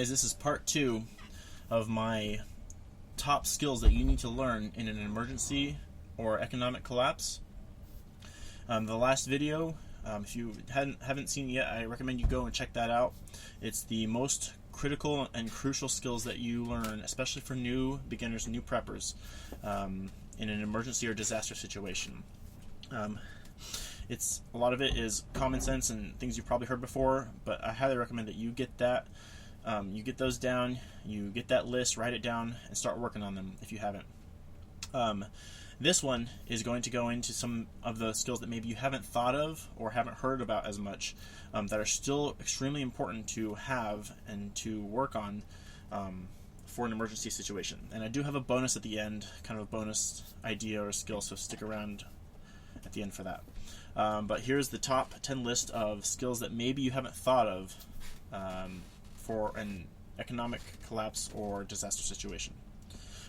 guys, this is part 2 of my top skills that you need to learn in an emergency or economic collapse. The last video, if you haven't seen it yet, I recommend you go and check that out. It's the most critical and crucial skills that you learn, especially for new beginners and new preppers, in an emergency or disaster situation. A lot of it is common sense and things you've probably heard before, but I highly recommend that you get that. You get those down, you get that list, write it down, and start working on them if you haven't. This one is going to go into some of the skills that maybe you haven't thought of or haven't heard about as much, that are still extremely important to have and to work on for an emergency situation. And I do have a bonus at the end, kind of a bonus idea or skill, so stick around at the end for that. But here's the top 10 list of skills that maybe you haven't thought of for an economic collapse or disaster situation.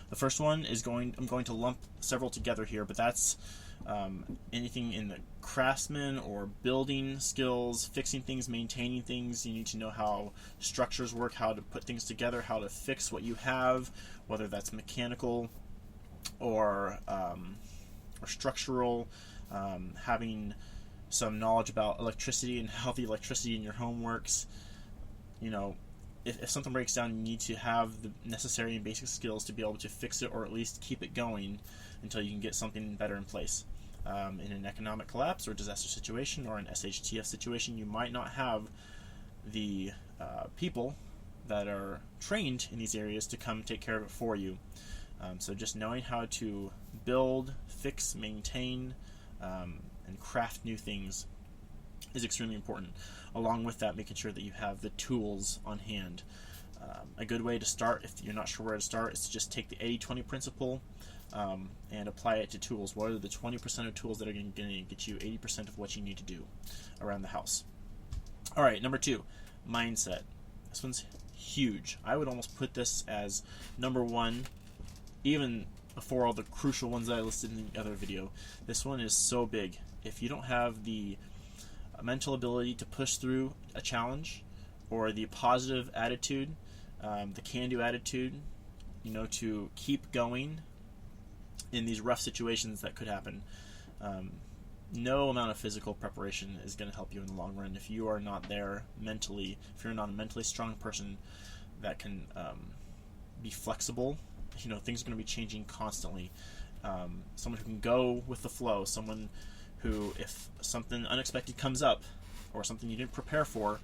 The first one is I'm going to lump several together here, but that's anything in the craftsman or building skills, fixing things, maintaining things. You need to know how structures work, how to put things together, how to fix what you have, whether that's mechanical or structural, having some knowledge about electricity and how the electricity in your home works. You know, if something breaks down, you need to have the necessary and basic skills to be able to fix it, or at least keep it going until you can get something better in place. In an economic collapse or disaster situation or an SHTF situation, you might not have the people that are trained in these areas to come take care of it for you. So just knowing how to build, fix, maintain, and craft new things is extremely important. Along with that, making sure that you have the tools on hand. A good way to start, if you're not sure where to start, is to just take the 80-20 principle and apply it to tools. What are the 20% of tools that are going to get you 80% of what you need to do around the house? All right, number 2, mindset. This one's huge. I would almost put this as number 1, even before all the crucial ones that I listed in the other video. This one is so big. If you don't have the mental ability to push through a challenge, or the positive attitude, the can-do attitude, to keep going in these rough situations that could happen, no amount of physical preparation is going to help you in the long run. If you are not there mentally, if you're not a mentally strong person that can be flexible, things are going to be changing constantly. Someone who can go with the flow, someone who, if something unexpected comes up or something you didn't prepare for,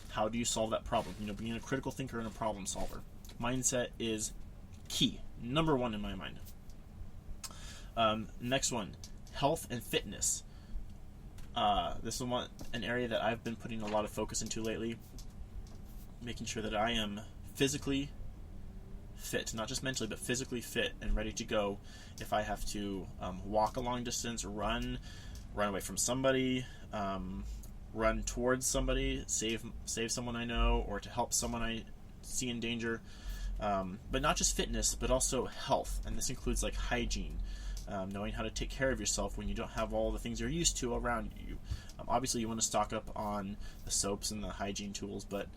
how do you solve that problem? Being a critical thinker and a problem solver. Mindset is key. Number 1 in my mind. Next one, health and fitness. This is an area that I've been putting a lot of focus into lately, making sure that I am physically fit, not just mentally, but physically fit and ready to go if I have to walk a long distance, run away from somebody, run towards somebody, save someone I know, or to help someone I see in danger. But not just fitness, but also health, and this includes like hygiene, knowing how to take care of yourself when you don't have all the things you're used to around you. Obviously, you want to stock up on the soaps and the hygiene tools, but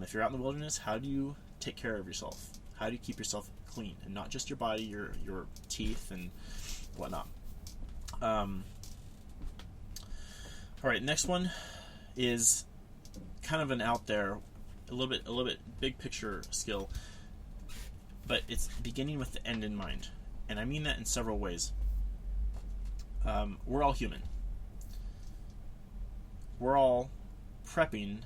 if you're out in the wilderness, how do you take care of yourself? How do you keep yourself clean, and not just your body, your teeth and whatnot? All right, next one is kind of an out there, a little bit big picture skill, but it's beginning with the end in mind, and I mean that in several ways. We're all human. We're all prepping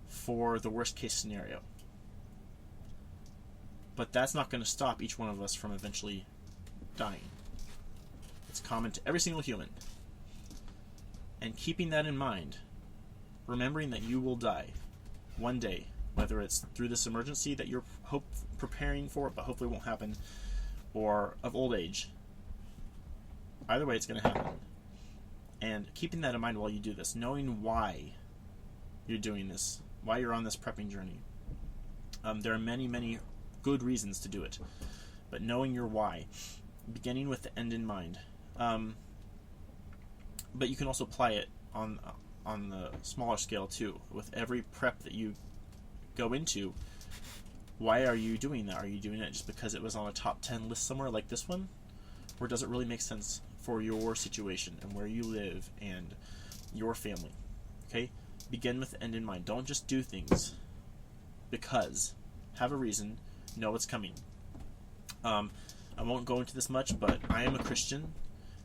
for the worst case scenario, but that's not going to stop each one of us from eventually dying. It's common to every single human. And keeping that in mind, remembering that you will die one day, whether it's through this emergency that you're preparing for, but hopefully won't happen, or of old age. Either way, it's going to happen. And keeping that in mind while you do this, knowing why you're doing this, why you're on this prepping journey. There are many, many good reasons to do it, but knowing your why, beginning with the end in mind. But you can also apply it on the smaller scale too. With every prep that you go into, why are you doing that? Are you doing it just because it was on a top 10 list somewhere like this one? Or does it really make sense for your situation and where you live and your family? Okay? Begin with the end in mind. Don't just do things because. Have a reason. Know what's coming. I won't go into this much, but I am a Christian,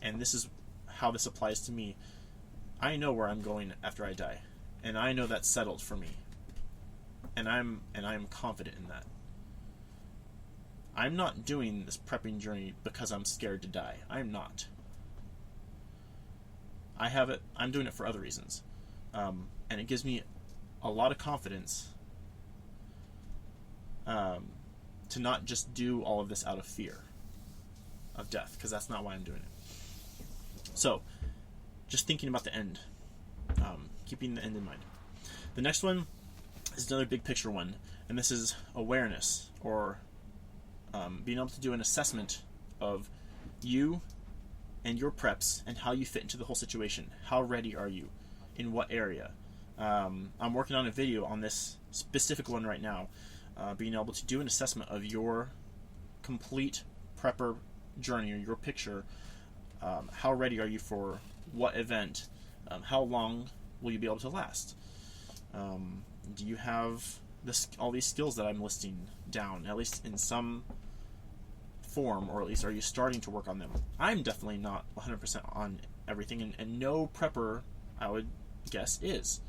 and this is how this applies to me. I know where I'm going after I die, and I know that's settled for me. And I am confident in that. I'm not doing this prepping journey because I'm scared to die. I'm not. I'm doing it for other reasons. And it gives me a lot of confidence to not just do all of this out of fear of death, because that's not why I'm doing it. So, just thinking about the end, keeping the end in mind. The next one is another big picture one, and this is awareness, or being able to do an assessment of you and your preps and how you fit into the whole situation. How ready are you? In what area? I'm working on a video on this specific one right now, being able to do an assessment of your complete prepper journey, or your picture. How ready are you for what event? How long will you be able to last? Do you have all these skills that I'm listing down, at least in some form, or at least are you starting to work on them? I'm definitely not 100% on everything, and no prepper, I would guess, is.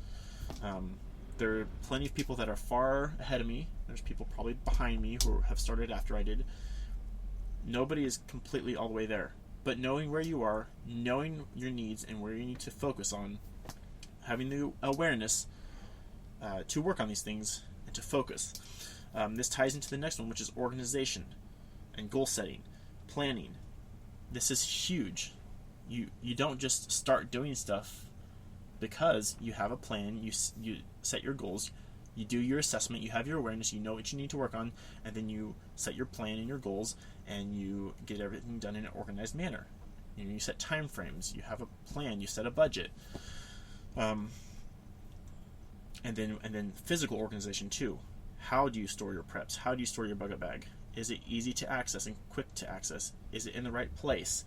There are plenty of people that are far ahead of me. There's people probably behind me who have started after I did. Nobody is completely all the way there. But knowing where you are, knowing your needs and where you need to focus on, having the awareness to work on these things and to focus. This ties into the next one, which is organization and goal setting, planning. This is huge. You don't just start doing stuff because you have a plan, you set your goals, you do your assessment, you have your awareness, you know what you need to work on, and then you set your plan and your goals, and you get everything done in an organized manner. You set time frames, you have a plan, you set a budget. And then physical organization too. How do you store your preps? How do you store your bug bag? Is it easy to access and quick to access? Is it in the right place?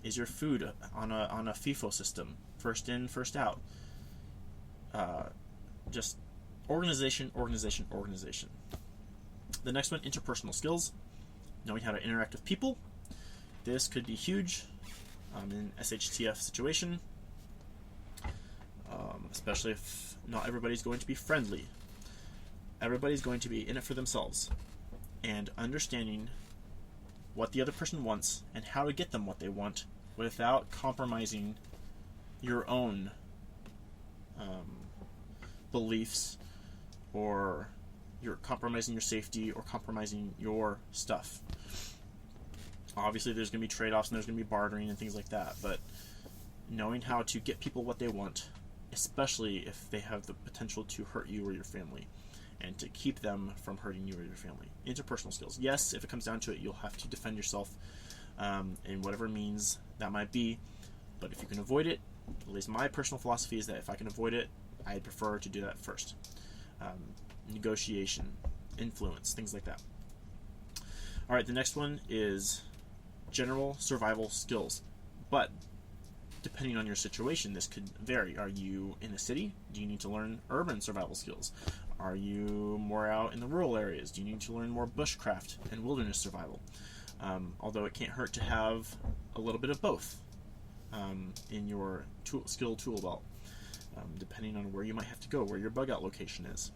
Is your food on a FIFO system? First in, first out. Just organization. The next one, interpersonal skills. Knowing how to interact with people. This could be huge in an SHTF situation. Especially if not everybody's going to be friendly. Everybody's going to be in it for themselves. And understanding what the other person wants and how to get them what they want without compromising your own beliefs, or you're compromising your safety, or compromising your stuff. Obviously there's going to be trade-offs and there's going to be bartering and things like that, but knowing how to get people what they want, especially if they have the potential to hurt you or your family, and to keep them from hurting you or your family. Interpersonal skills. Yes, if it comes down to it, you'll have to defend yourself in whatever means that might be, but if you can avoid it, at least my personal philosophy is that if I can avoid it, I'd prefer to do that first. Negotiation, influence, things like that. Alright, the next one is general survival skills, but depending on your situation, this could vary. Are you in the city? Do you need to learn urban survival skills? Are you more out in the rural areas? Do you need to learn more bushcraft and wilderness survival? Although it can't hurt to have a little bit of both in your skill tool belt, depending on where you might have to go, where your bug out location is.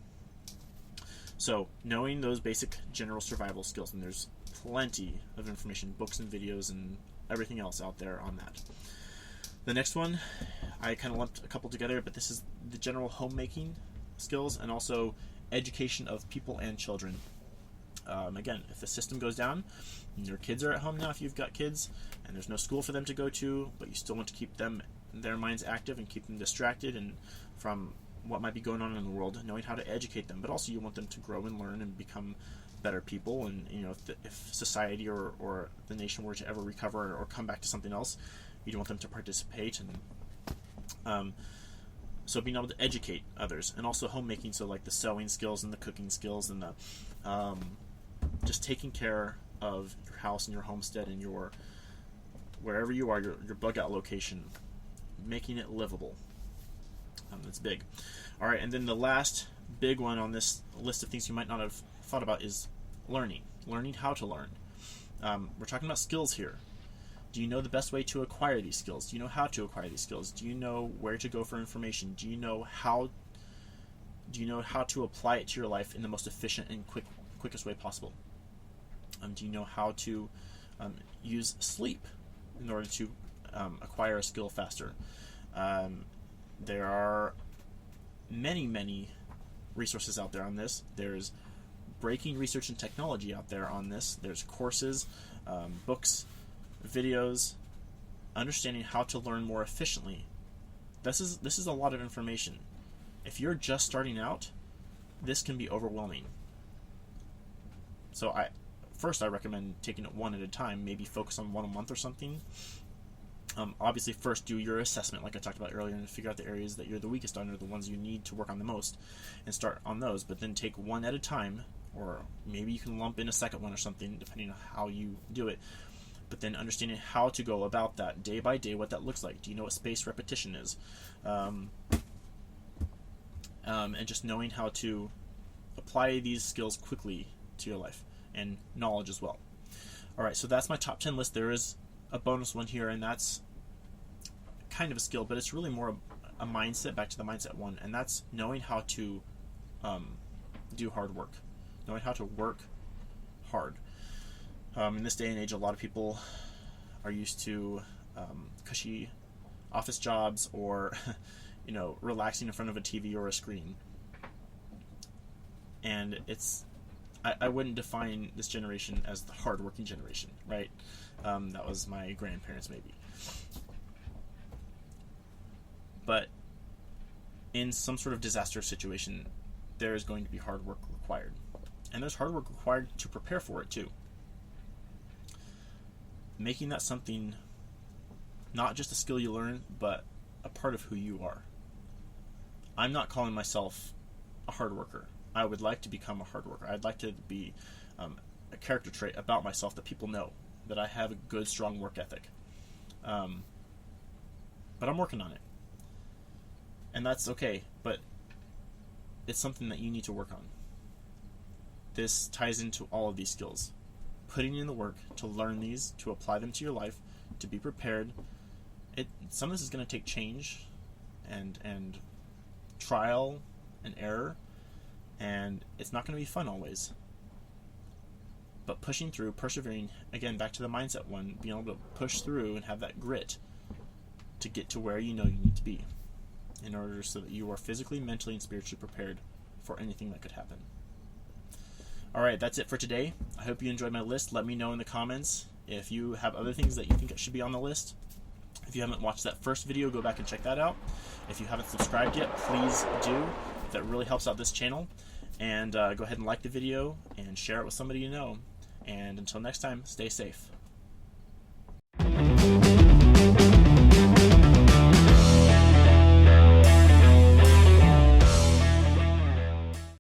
So knowing those basic general survival skills, and there's plenty of information, books and videos and everything else out there on that. The next one, I kind of lumped a couple together, but this is the general homemaking skills and also education of people and children. Again, if the system goes down, and your kids are at home now, if you've got kids, and there's no school for them to go to, but you still want to keep their minds active and keep them distracted and from what might be going on in the world, knowing how to educate them, but also you want them to grow and learn and become better people. And if society or the nation were to ever recover or come back to something else, you want them to participate. And So being able to educate others, and also homemaking, so like the sewing skills and the cooking skills and the just taking care of your house and your homestead and your wherever you are, your bug out location, making it livable. That's big. All right, and then the last big one on this list of things you might not have thought about is learning how to learn. We're talking about skills here. Do you know the best way to acquire these skills? Do you know how to acquire these skills? Do you know where to go for information? Do you know how to apply it to your life in the most efficient and quickest way possible? Do you know how to use sleep in order to acquire a skill faster? There are many resources out there on this. There's breaking research and technology out there on this. There's courses, books, videos, understanding how to learn more efficiently. This is a lot of information. If you're just starting out, this can be overwhelming. So I recommend taking it one at a time, maybe focus on one a month or something. Obviously, first do your assessment, like I talked about earlier, and figure out the areas that you're the weakest on, or the ones you need to work on the most, and start on those. But then take one at a time, or maybe you can lump in a second one or something, depending on how you do it. But then understanding how to go about that day by day, what that looks like. Do you know what spaced repetition is? And just knowing how to apply these skills quickly to your life, and knowledge as well. All right, so that's my top 10 list. There is a bonus one here, and that's kind of a skill, but it's really more a mindset, back to the mindset one, and that's knowing how to do hard work, knowing how to work hard. In this day and age, a lot of people are used to cushy office jobs, or relaxing in front of a TV or a screen, and I wouldn't define this generation as the hard-working generation, right? That was my grandparents, maybe. But in some sort of disaster situation, there is going to be hard work required. And there's hard work required to prepare for it, too. Making that something, not just a skill you learn, but a part of who you are. I'm not calling myself a hard worker. I would like to become a hard worker. I'd like to be a character trait about myself that people know, that I have a good, strong work ethic. But I'm working on it. And that's okay, but it's something that you need to work on. This ties into all of these skills. Putting in the work to learn these, to apply them to your life, to be prepared. Some of this is going to take change and trial and error, and it's not going to be fun always. But pushing through, persevering, again, back to the mindset one, being able to push through and have that grit to get to where you know you need to be, in order so that you are physically, mentally, and spiritually prepared for anything that could happen. Alright, that's it for today. I hope you enjoyed my list. Let me know in the comments if you have other things that you think should be on the list. If you haven't watched that first video, go back and check that out. If you haven't subscribed yet, please do. That really helps out this channel. And go ahead and like the video and share it with somebody you know. And until next time, stay safe.